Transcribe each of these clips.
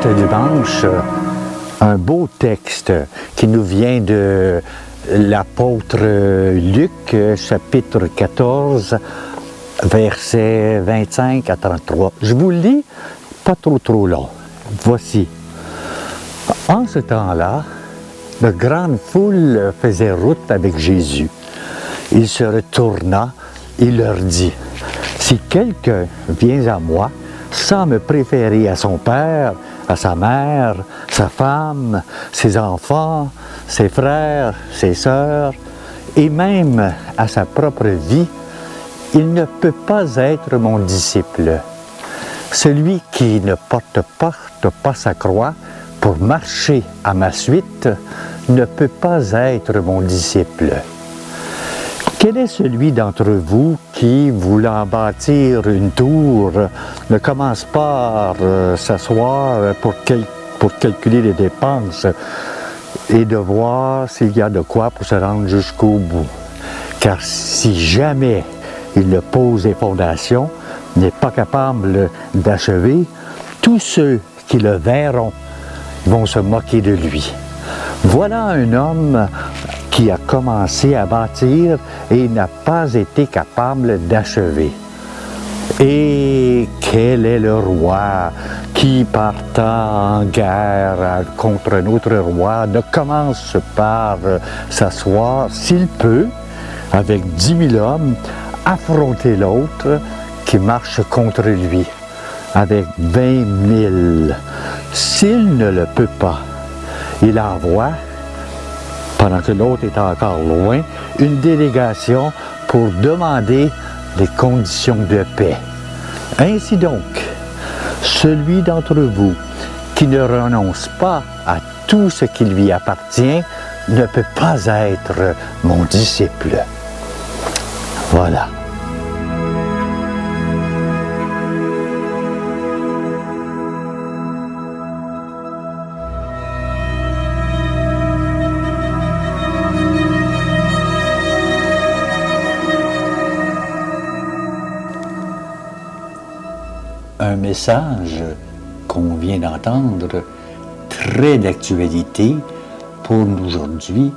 ce dimanche un beau texte qui nous vient de l'apôtre Luc, chapitre 14, versets 25 à 33. Je vous le lis, pas trop long. Voici. En ce temps-là, de grandes foules faisaient route avec Jésus. Il se retourna et leur dit, « Si quelqu'un vient à moi, sans me préférer à son père, à sa mère, sa femme, ses enfants, ses frères, ses sœurs, et même à sa propre vie, il ne peut pas être mon disciple. Celui qui ne porte pas sa croix pour marcher à ma suite ne peut pas être mon disciple. Quel est celui d'entre vous qui, voulant bâtir une tour, ne commence pas par s'asseoir pour calculer les dépenses et de voir s'il y a de quoi pour se rendre jusqu'au bout? Car si jamais il ne pose les fondations, n'est pas capable d'achever, tous ceux qui le verront vont se moquer de lui. Voilà un homme qui a commencé à bâtir et n'a pas été capable d'achever. Et quel est le roi qui, partant en guerre contre un autre roi, ne commence par s'asseoir, s'il peut, avec 10 000 hommes, affronter l'autre qui marche contre lui, avec 20 000. S'il ne le peut pas, il envoie, pendant que l'autre est encore loin, une délégation pour demander des conditions de paix. Ainsi donc, celui d'entre vous qui ne renonce pas à tout ce qui lui appartient ne peut pas être mon disciple. Voilà. Un message qu'on vient d'entendre, très d'actualité pour nous aujourd'hui,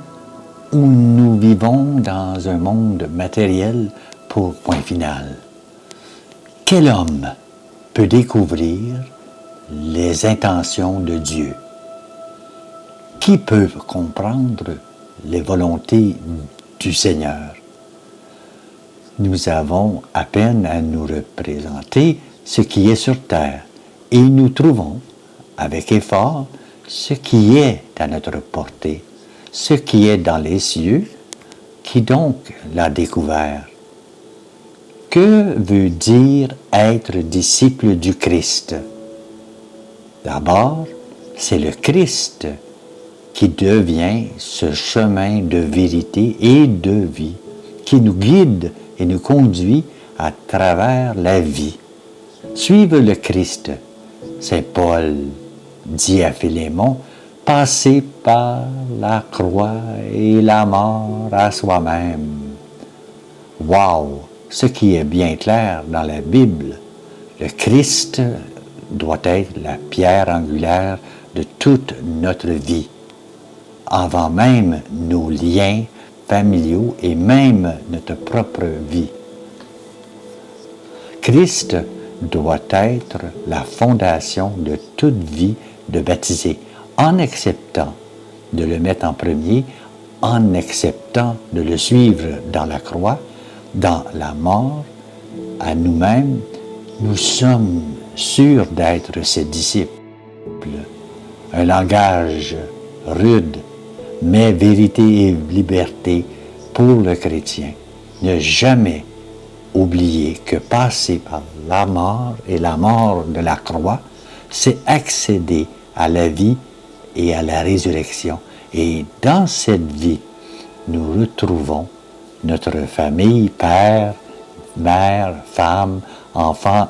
où nous vivons dans un monde matériel pour point final. Quel homme peut découvrir les intentions de Dieu? Qui peut comprendre les volontés du Seigneur? Nous avons à peine à nous représenter ce qui est sur terre, et nous trouvons, avec effort, ce qui est à notre portée, ce qui est dans les cieux, qui donc l'a découvert. Que veut dire être disciple du Christ? D'abord, c'est le Christ qui devient ce chemin de vérité et de vie, qui nous guide et nous conduit à travers la vie. Suivre le Christ, Saint Paul dit à Philémon, passer par la croix et la mort à soi-même. Wow! Ce qui est bien clair dans la Bible, le Christ doit être la pierre angulaire de toute notre vie, avant même nos liens familiaux et même notre propre vie. Christ doit être la fondation de toute vie de baptisé, en acceptant de le mettre en premier, en acceptant de le suivre dans la croix, dans la mort, à nous-mêmes, nous sommes sûrs d'être ses disciples. Un langage rude, mais vérité et liberté pour le chrétien. Ne jamais oublier que passer par la mort et la mort de la croix, c'est accéder à la vie et à la résurrection. Et dans cette vie, nous retrouvons notre famille, père, mère, femme, enfant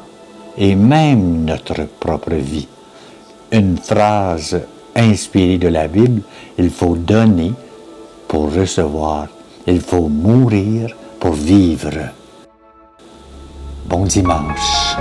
et même notre propre vie. Une phrase inspirée de la Bible, il faut donner pour recevoir, il faut mourir pour vivre. Bon dimanche.